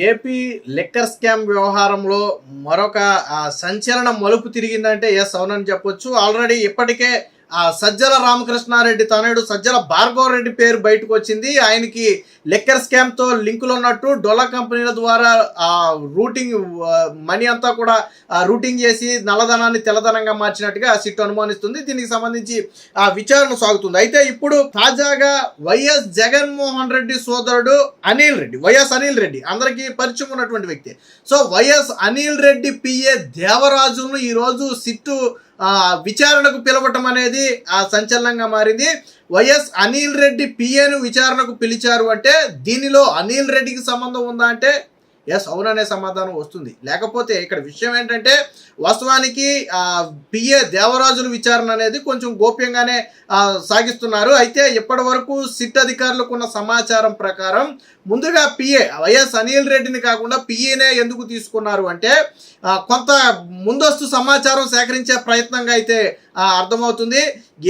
AP liquor scam వ్యవహారంలో మరొక సంచలన మలుపు తిరిగిందంటే ఎస్ అవునని చెప్పొచ్చు. ఆల్రెడీ ఇప్పటికే సజ్జల రామకృష్ణారెడ్డి తనయుడు సజ్జల భార్గవరెడ్డి పేరు బయటకు వచ్చింది. ఆయనకి లిక్కర్ స్కామ్తో లింకులు ఉన్నట్టు డొల్లా కంపెనీల ద్వారా రూటింగ్ మనీ అంతా కూడా రూటింగ్ చేసి నల్లధనాన్ని తెల్లధనంగా మార్చినట్టుగా సిట్ అనుమానిస్తుంది. దీనికి సంబంధించి విచారణ సాగుతుంది. అయితే ఇప్పుడు తాజాగా వైఎస్ జగన్మోహన్ రెడ్డి సోదరుడు అనిల్ రెడ్డి, వైఎస్ అనిల్ రెడ్డి అందరికీ పరిచయం ఉన్నటువంటి వ్యక్తి. సో వైఎస్ అనిల్ రెడ్డి పిఏ దేవరాజును ఈరోజు సిట్టు విచారణకు పిలవటం అనేది సంచలనంగా మారింది. వైఎస్ అనిల్ రెడ్డి పిఏను విచారణకు పిలిచారు అంటే దీనిలో అనిల్ రెడ్డికి సంబంధం ఉందా అంటే ఎస్ అవుననే సమాధానం వస్తుంది. లేకపోతే ఇక్కడ విషయం ఏంటంటే వాస్తవానికి పిఏ దేవరాజుల విచారణ అనేది కొంచెం గోప్యంగానే సాగిస్తున్నారు. అయితే ఇప్పటి వరకు సిట్ అధికారులకు ఉన్న సమాచారం ప్రకారం ముందుగా పిఏ వైఎస్ అనిల్ రెడ్డిని కాకుండా పిఏనే ఎందుకు తీసుకున్నారు అంటే కొంత ముందస్తు సమాచారం సేకరించే ప్రయత్నంగా అయితే అర్థమవుతుంది.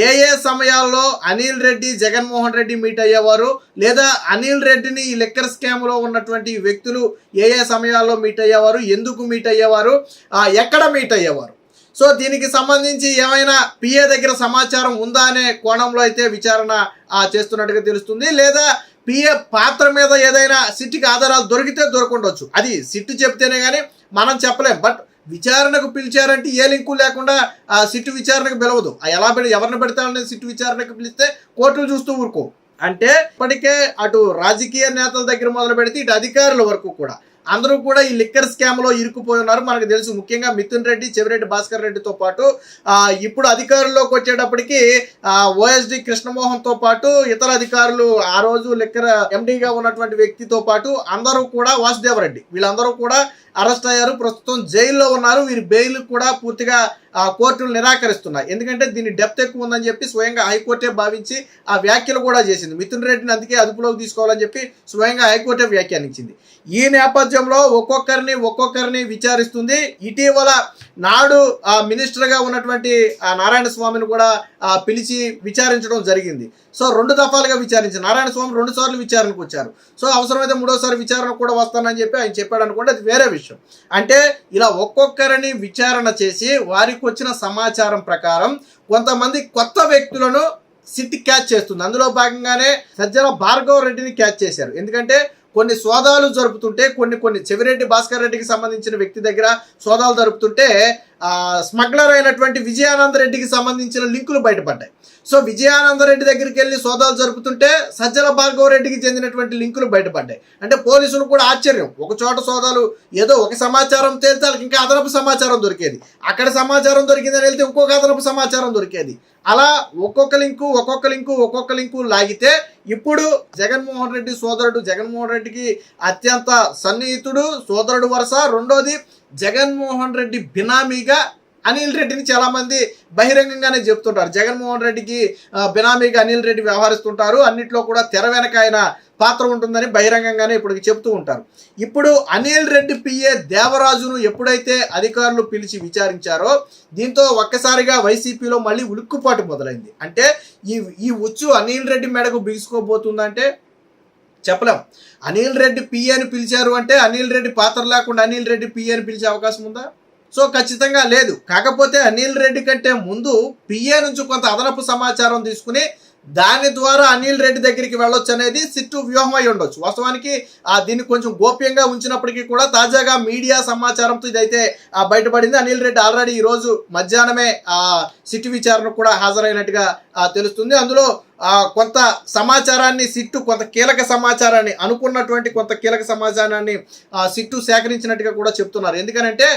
ఏ సమయాల్లో అనిల్ రెడ్డి జగన్మోహన్ రెడ్డి మీట్ అయ్యేవారు, లేదా అనిల్ రెడ్డిని ఈ లిక్కర్ స్కామ్లో ఉన్నటువంటి వ్యక్తులు ఏ సమయాల్లో మీట్ అయ్యేవారు, ఎందుకు మీట్ అయ్యేవారు, ఎక్కడ మీట్ అయ్యేవారు. సో దీనికి సంబంధించి ఏమైనా పిఏ దగ్గర సమాచారం ఉందా అనే కోణంలో అయితే విచారణ చేస్తున్నట్టుగా తెలుస్తుంది. లేదా పిఏ పాత్ర మీద ఏదైనా సిట్కి ఆధారాలు దొరికితే దొరకుండొచ్చు. అది సిట్టు చెప్తేనే కానీ మనం చెప్పలేం. బట్ విచారణకు పిలిచారంటే ఏ లింకు లేకుండా సిట్టు విచారణకు పిలవదు. ఎవరిని పెడతారనే సిట్టు విచారణకు పిలిస్తే కోర్టులు చూస్తూ ఊరుకో. అంటే ఇప్పటికే అటు రాజకీయ నేతల దగ్గర మొదలు పెడితే ఇటు అధికారుల వరకు కూడా అందరూ కూడా ఈ లిక్కర్ స్కామ్లో ఇరుక్కుపోయి ఉన్నారు. మనకు తెలుసు, ముఖ్యంగా మిథున్ రెడ్డి, చెవిరెడ్డి భాస్కర్ రెడ్డితో పాటు ఇప్పుడు అధికారుల్లోకి వచ్చేటప్పటికి ఓఎస్డి కృష్ణమోహన్తో పాటు ఇతర అధికారులు, ఆ రోజు లిక్కర్ ఎండీగా ఉన్నటువంటి వ్యక్తితో పాటు అందరూ కూడా, వాసుదేవరెడ్డి, వీళ్ళందరూ కూడా అరెస్ట్ అయ్యారు. ప్రస్తుతం జైల్లో ఉన్నారు. వీరి బెయిల్ కూడా పూర్తిగా కోర్టులు నిరాకరిస్తున్నాయి. ఎందుకంటే దీని డెప్త్ ఎక్కువ ఉందని చెప్పి స్వయంగా హైకోర్టే భావించి ఆ వ్యాఖ్యలు కూడా చేసింది. మిథున్ రెడ్డిని అందుకే అదుపులోకి తీసుకోవాలని చెప్పి స్వయంగా హైకోర్టే వ్యాఖ్యానించింది. ఈ నేపథ్యంలో ఒక్కొక్కరిని విచారిస్తుంది. ఇటీవల నాడు మినిస్టర్గా ఉన్నటువంటి నారాయణ స్వామిని కూడా పిలిచి విచారించడం జరిగింది. సో 2 దఫాలుగా విచారించారు. నారాయణ స్వామి 2 సార్లు విచారణకు వచ్చారు. సో అవసరమైతే 3వసారి విచారణ కూడా వస్తానని చెప్పి ఆయన చెప్పాడు అనుకుంటే అది వేరే విషయం. అంటే ఇలా ఒక్కొక్కరిని విచారణ చేసి వారికి వచ్చిన సమాచారం ప్రకారం కొంతమంది కొత్త వ్యక్తులను సిట్ క్యాచ్ చేస్తుంది. అందులో భాగంగానే సజ్జల భార్గవరెడ్డిని క్యాచ్ చేశారు. ఎందుకంటే కొన్ని సోదాలు జరుపుతుంటే కొన్ని చెవిరెడ్డి భాస్కర్ రెడ్డికి సంబంధించిన వ్యక్తి దగ్గర సోదాలు జరుపుతుంటే స్మగ్లర్ అయినటువంటి విజయానంద రెడ్డికి సంబంధించిన లింకులు బయటపడ్డాయి. సో విజయానంద రెడ్డి దగ్గరికి వెళ్ళి సోదాలు జరుపుతుంటే సజ్జల భార్గవరెడ్డికి చెందినటువంటి లింకులు బయటపడ్డాయి. అంటే పోలీసులు కూడా ఆశ్చర్యం. ఒక చోట సోదాలు ఏదో ఒక సమాచారం తేలితే వాళ్ళకి ఇంకా అదనపు సమాచారం దొరికేది, అక్కడ సమాచారం దొరికిందని వెళ్తే ఇంకొక అదనపు సమాచారం దొరికేది. అలా ఒక్కొక్క లింకు లాగితే ఇప్పుడు జగన్మోహన్ రెడ్డి సోదరుడు, జగన్మోహన్ రెడ్డికి అత్యంత సన్నిహితుడు, సోదరుడు వరుస, రెండోది జగన్మోహన్ రెడ్డి బినామీగా అనిల్ రెడ్డిని చాలామంది బహిరంగంగానే చెప్తుంటారు. జగన్మోహన్ రెడ్డికి బినామీగా అనిల్ రెడ్డి వ్యవహరిస్తుంటారు, అన్నింటిలో కూడా తెర వెనక ఆయన పాత్ర ఉంటుందని బహిరంగంగానే ఇప్పుడు చెప్తూ ఉంటారు. ఇప్పుడు అనిల్ రెడ్డి పిఏ దేవరాజును ఎప్పుడైతే అధికారులు పిలిచి విచారించారో దీంతో ఒక్కసారిగా వైసీపీలో మళ్ళీ ఉలుక్కుపాటు మొదలైంది. అంటే ఈ ఉచ్చు అనిల్ రెడ్డి మెడకు బిగుసుకోబోతుందంటే చెప్పలేం. అనిల్ రెడ్డి పిఏని పిలిచారు అంటే అనిల్ రెడ్డి పాత్ర లేకుండా అనిల్ రెడ్డి పిఏని పిలిచే అవకాశం ఉందా? సో ఖచ్చితంగా లేదు. కాకపోతే అనిల్ రెడ్డి కంటే ముందు పిఏ నుంచి కొంత అదనపు సమాచారం తీసుకుని దాని ద్వారా అనిల్ రెడ్డి దగ్గరికి వెళ్ళొచ్చు అనేది సిట్టు వ్యూహం అయి ఉండొచ్చు. వాస్తవానికి దీన్ని కొంచెం గోప్యంగా ఉంచినప్పటికీ కూడా తాజాగా మీడియా సమాచారంతో ఇదైతే బయటపడింది. అనిల్ రెడ్డి ఆల్రెడీ ఈరోజు మధ్యాహ్నమే సిట్టు విచారణకు కూడా హాజరైనట్టుగా తెలుస్తుంది. అందులో కొంత సమాచారాన్ని సిట్టు, కొంత కీలక సమాచారాన్ని, అనుకున్నటువంటి కొంత కీలక సమాచారాన్ని సిట్టు సేకరించినట్టుగా కూడా చెప్తున్నారు. ఎందుకనంటే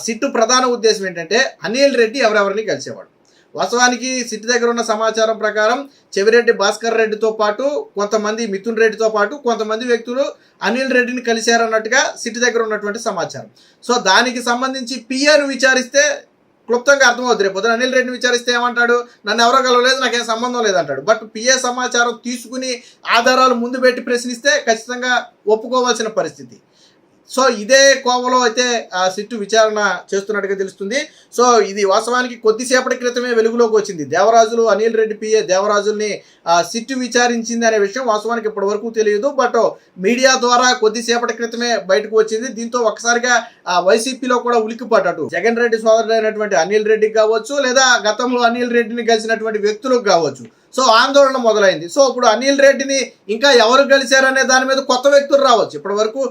సిట్టు ప్రధాన ఉద్దేశం ఏంటంటే అనిల్ రెడ్డి ఎవరెవరిని కలిసేవాడు. వాస్తవానికి సిట్ దగ్గర ఉన్న సమాచారం ప్రకారం చెవిరెడ్డి భాస్కర్ రెడ్డితో పాటు కొంతమంది, మిథున్ రెడ్డితో పాటు కొంతమంది వ్యక్తులు అనిల్ రెడ్డిని కలిశారన్నట్టుగా సిట్ దగ్గర ఉన్నటువంటి సమాచారం. సో దానికి సంబంధించి పిఏను విచారిస్తే క్లుప్తంగా అర్థమవుతుంది. రేపు పొద్దున అనిల్ రెడ్డిని విచారిస్తే ఏమంటాడు, నన్ను ఎవరో కలవలేదు, నాకేం సంబంధం లేదంటాడు. బట్ పిఏ సమాచారం తీసుకుని ఆధారాలు ముందు పెట్టి ప్రశ్నిస్తే ఖచ్చితంగా ఒప్పుకోవాల్సిన పరిస్థితి. సో ఇదే కోవలో అయితే సిట్టు విచారణ చేస్తున్నట్టుగా తెలుస్తుంది. సో ఇది వాస్తవానికి కొద్దిసేపటి క్రితమే వెలుగులోకి వచ్చింది. దేవరాజులు అనిల్ రెడ్డి పిఏ దేవరాజుల్ని సిట్టు విచారించింది అనే విషయం వాస్తవానికి ఇప్పటి వరకు తెలియదు. బట్ మీడియా ద్వారా కొద్దిసేపటి క్రితమే బయటకు వచ్చింది. దీంతో ఒక్కసారిగా వైసీపీలో కూడా ఉలిక్కిపడ్డట్టు జగన్ రెడ్డి సోదరుడైనటువంటి అనిల్ రెడ్డికి కావచ్చు, లేదా గతంలో అనిల్ రెడ్డిని కలిసినటువంటి వ్యక్తులకు కావచ్చు, సో ఆందోళన మొదలైంది. సో ఇప్పుడు అనిల్ రెడ్డిని ఇంకా ఎవరు కలిశారనే దాని మీద కొత్త వ్యక్తులు రావచ్చు. ఇప్పటి వరకు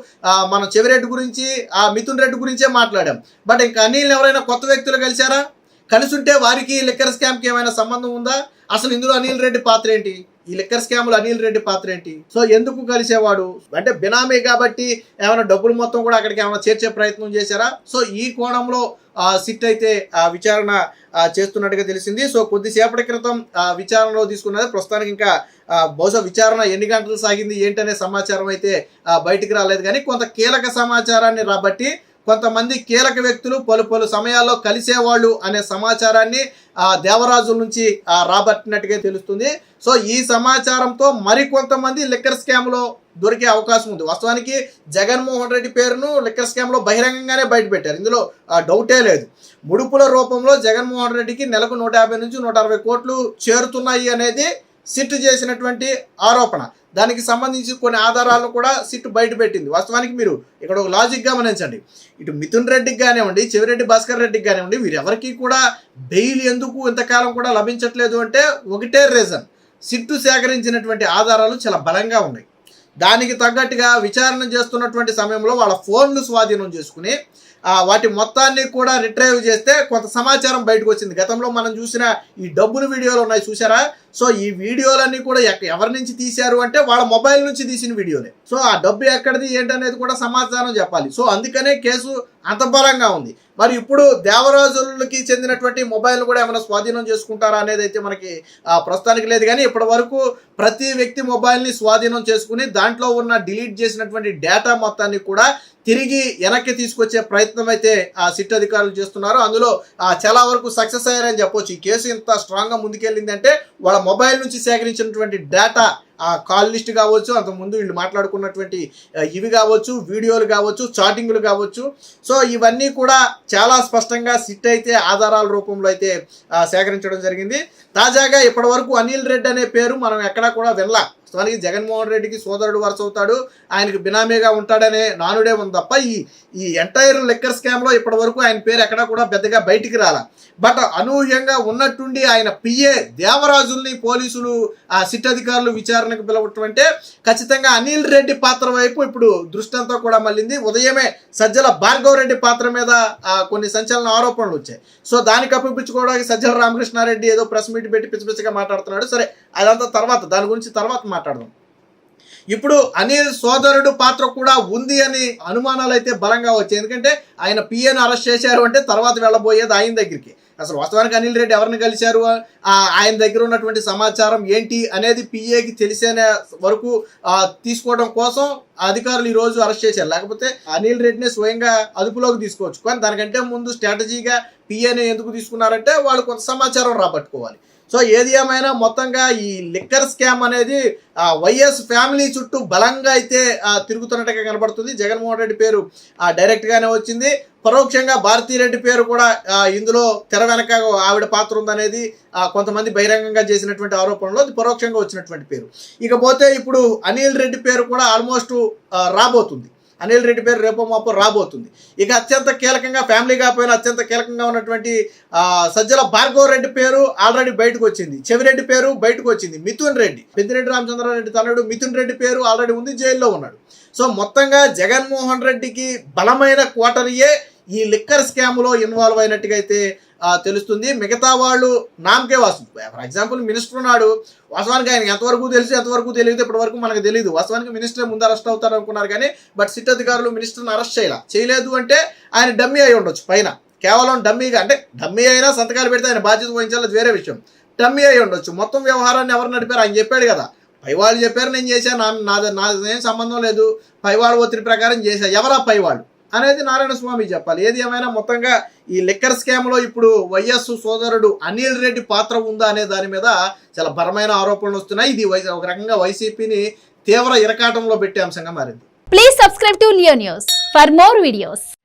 మనం చెవిరెడ్డి గురించి మిథున్ రెడ్డి గురించే మాట్లాడాం. బట్ ఇంకా అనిల్ ఎవరైనా కొత్త వ్యక్తులు కలిశారా? కలిసి ఉంటే వారికి లిక్కర్ స్కామ్కి ఏమైనా సంబంధం ఉందా? అసలు ఇందులో అనిల్ రెడ్డి పాత్ర ఏంటి? ఈ లిక్కర్ స్కామ్లో అనిల్ రెడ్డి పాత్ర ఏంటి? సో ఎందుకు కలిసేవాడు? అంటే బినామీ కాబట్టి ఏమైనా డబ్బులు మొత్తం కూడా అక్కడికి ఏమైనా చేర్చే ప్రయత్నం చేశారా? సో ఈ కోణంలో సిట్ అయితే విచారణ చేస్తున్నట్టుగా తెలిసింది. సో కొద్దిసేపటి క్రితం విచారణలో తీసుకున్నది. ప్రస్తుతానికి ఇంకా బహుశా విచారణ ఎన్ని గంటలు సాగింది ఏంటనే సమాచారం అయితే బయటికి రాలేదు. కానీ కొంత కీలక సమాచారాన్ని రాబట్టి కొంతమంది కీలక వ్యక్తులు పలు సమయాల్లో కలిసేవాళ్ళు అనే సమాచారాన్ని దేవరాజుల నుంచి రాబట్టినట్టుగా తెలుస్తుంది. సో ఈ సమాచారంతో మరికొంతమంది లిక్కర్ స్కామ్లో దొరికే అవకాశం ఉంది. వాస్తవానికి జగన్మోహన్ రెడ్డి పేరును లిక్కర్ స్కామ్లో బహిరంగంగానే బయటపెట్టారు. ఇందులో డౌటే లేదు. ముడుపుల రూపంలో జగన్మోహన్ రెడ్డికి నెలకు 150 నుంచి 160 కోట్లు చేరుతున్నాయి అనేది సిట్ చేసినటువంటి ఆరోపణ. దానికి సంబంధించి కొన్ని ఆధారాలను కూడా సిట్ బయటపెట్టింది. వాస్తవానికి మీరు ఇక్కడ ఒక లాజిక్ గమనించండి. ఇటు మిథున్ రెడ్డికి కానివ్వండి, చెవిరెడ్డి భాస్కర్ రెడ్డికి కానివ్వండి, వీరెవరికి కూడా బెయిల్ ఎందుకు ఇంతకాలం కూడా లభించట్లేదు అంటే ఒకటే రీజన్, సిట్టు సేకరించినటువంటి ఆధారాలు చాలా బలంగా ఉన్నాయి. దానికి తగ్గట్టుగా విచారణ చేస్తున్నటువంటి సమయంలో వాళ్ళ ఫోన్లు స్వాధీనం చేసుకుని వాటి మొత్తాన్ని కూడా రిట్రైవ్ చేస్తే కొంత సమాచారం బయటకు వచ్చింది. గతంలో మనం చూసిన ఈ డబ్బులు వీడియోలు ఉన్నాయి చూసారా? సో ఈ వీడియోలన్నీ కూడా ఎవరి నుంచి తీశారు అంటే వాళ్ళ మొబైల్ నుంచి తీసిన వీడియోలే. సో ఆ డబ్బు ఎక్కడిది ఏంటనేది కూడా సమాచారం చెప్పాలి. సో అందుకనే కేసు అంత బలంగా ఉంది. మరి ఇప్పుడు దేవరాజులకి చెందినటువంటి మొబైల్ కూడా ఏమైనా స్వాధీనం చేసుకుంటారా అనేది అయితే మనకి ప్రస్తుతానికి లేదు. కానీ ఇప్పటి వరకు ప్రతి వ్యక్తి మొబైల్ని స్వాధీనం చేసుకుని దాంట్లో ఉన్న డిలీట్ చేసినటువంటి డేటా మొత్తాన్ని కూడా తిరిగి వెనక్కి తీసుకొచ్చే ప్రయత్నం అయితే సిట్ అధికారులు చేస్తున్నారు. అందులో చాలా వరకు సక్సెస్ అయ్యారని చెప్పొచ్చు. ఈ కేసు ఇంత స్ట్రాంగ్గా ముందుకెళ్ళిందంటే వాళ్ళ మొబైల్ నుంచి సేకరించినటువంటి డేటా, కాల్ లిస్ట్ కావచ్చు, అంతకుముందు వీళ్ళు మాట్లాడుకున్నటువంటి ఇవి కావచ్చు, వీడియోలు కావచ్చు, చాటింగ్లు కావచ్చు. సో ఇవన్నీ కూడా చాలా స్పష్టంగా సిట్ అయితే ఆధారాల రూపంలో అయితే సేకరించడం జరిగింది. తాజాగా ఇప్పటి వరకు అనిల్ రెడ్డి అనే పేరు మనం ఎక్కడా కూడా వినలా. వాస్తవానికి జగన్మోహన్ రెడ్డికి సోదరుడు వరుస అవుతాడు, ఆయనకు బినామీగా ఉంటాడనే నానుడే ఉంది తప్ప ఈ ఎంటైర్ లిక్కర్ స్కామ్లో ఇప్పటి వరకు ఆయన పేరు ఎక్కడా కూడా పెద్దగా బయటికి రాలా. బట్ అనూహ్యంగా ఉన్నట్టుండి ఆయన పిఏ దేవరాజుల్ని పోలీసులు సిట్ అధికారులు విచారణకు పిలవటం అంటే ఖచ్చితంగా అనిల్ రెడ్డి పాత్ర వైపు ఇప్పుడు దృష్టి అంతా కూడా మళ్ళింది. ఉదయమే సజ్జల భార్గవ్ రెడ్డి పాత్ర మీద కొన్ని సంచలన ఆరోపణలు వచ్చాయి. సో దాన్ని కప్పిపుచ్చుకోవడానికి సజ్జల రామకృష్ణారెడ్డి ఏదో ప్రెస్ మీట్ పెట్టి పిచ్చిపిచ్చిగా మాట్లాడుతున్నాడు. సరే అదంతా తర్వాత, దాని గురించి తర్వాత మాట్లాడదాం. ఇప్పుడు అనిల్ సోదరుడు పాత్ర కూడా ఉంది అని అనుమానాలు అయితే బలంగా వచ్చాయి. ఎందుకంటే ఆయన పిఏను అరెస్ట్ చేశారు అంటే తర్వాత వెళ్ళబోయేది ఆయన దగ్గరికి. అసలు వాస్తవానికి అనిల్ రెడ్డి ఎవరిని కలిశారు, ఆయన దగ్గర ఉన్నటువంటి సమాచారం ఏంటి అనేది పిఏకి తెలిసిన వరకు తీసుకోవడం కోసం అధికారులు ఈరోజు అరెస్ట్ చేశారు. లేకపోతే అనిల్ రెడ్డిని స్వయంగా అదుపులోకి తీసుకోవచ్చు. కానీ దానికంటే ముందు స్ట్రాటజీగా పిఏని ఎందుకు తీసుకున్నారంటే వాళ్ళు కొంత సమాచారం రాబట్టుకోవాలి. సో ఏది ఏమైనా మొత్తంగా ఈ లిక్కర్ స్కామ్ అనేది వైఎస్ ఫ్యామిలీ చుట్టూ బలంగా అయితే తిరుగుతున్నట్టుగా కనబడుతుంది. జగన్మోహన్ రెడ్డి పేరు డైరెక్ట్గానే వచ్చింది. పరోక్షంగా భారతీరెడ్డి పేరు కూడా ఇందులో తెర వెనక ఆవిడ పాత్ర ఉందనేది కొంతమంది బహిరంగంగా చేసినటువంటి ఆరోపణలో అది పరోక్షంగా వచ్చినటువంటి పేరు. ఇకపోతే ఇప్పుడు అనిల్ రెడ్డి పేరు కూడా ఆల్మోస్ట్ రాబోతుంది. అనిల్ రెడ్డి పేరు రేపో మాపో రాబోతుంది. ఇక అత్యంత కీలకంగా, ఫ్యామిలీ కాకపోయినా అత్యంత కీలకంగా ఉన్నటువంటి సజ్జల భార్గవ్ రెడ్డి పేరు ఆల్రెడీ బయటకు వచ్చింది. చెవిరెడ్డి పేరు బయటకు వచ్చింది. మిథున్ రెడ్డి, పెద్దిరెడ్డి రామచంద్రారెడ్డి తనయుడు మిథున్ రెడ్డి పేరు ఆల్రెడీ ఉంది, జైల్లో ఉన్నాడు. సో మొత్తంగా జగన్మోహన్ రెడ్డికి బలమైన క్వార్టరీయే ఈ లిక్కర్ స్కామ్లో ఇన్వాల్వ్ అయినట్టుగా అయితే తెలుస్తుంది. మిగతా వాళ్ళు నామకే వాసు. ఫర్ ఎగ్జాంపుల్ మినిస్టర్ ఉన్నాడు, వాస్తవానికి ఆయన ఎంతవరకు తెలుసు ఎంతవరకు తెలియదు ఇప్పటి వరకు మనకు తెలియదు. వాస్తవానికి మినిస్టర్ ముందు అరెస్ట్ అవుతారు అనుకున్నారు కానీ బట్ సిట్ అధికారులు మినిస్టర్ని అరెస్ట్ చేయలేదు అంటే ఆయన డమ్మీ అయి ఉండొచ్చు. పైన కేవలం డమ్మీగా, అంటే డమ్మీ అయినా సంతకాలు పెడితే ఆయన బాధ్యత వహించాలి, వేరే విషయం. డమ్మీ అయి ఉండొచ్చు. మొత్తం వ్యవహారాన్ని ఎవరు నడిపారు ఆయన చెప్పాడు కదా. పైవాళ్ళు చెప్పారు నేను చేశాను, నాదేం సంబంధం లేదు, పైవాళ్ళు ఒత్తిడి ప్రకారం చేశా. ఎవరా పైవాళ్ళు అనేది నారాయణ స్వామి చెప్పాలి. ఏది ఏమైనా మొత్తంగా ఈ లిక్కర్ స్కామ్లో ఇప్పుడు వైఎస్ సోదరుడు అనిల్ రెడ్డి పాత్ర ఉందా అనే దాని మీద చాలా బలమైన ఆరోపణలు వస్తున్నాయి. ఇది ఒక రకంగా వైసీపీని తీవ్ర ఇరకాటంలో పెట్టే అంశంగా మారింది. Please subscribe to Leo news. For more videos.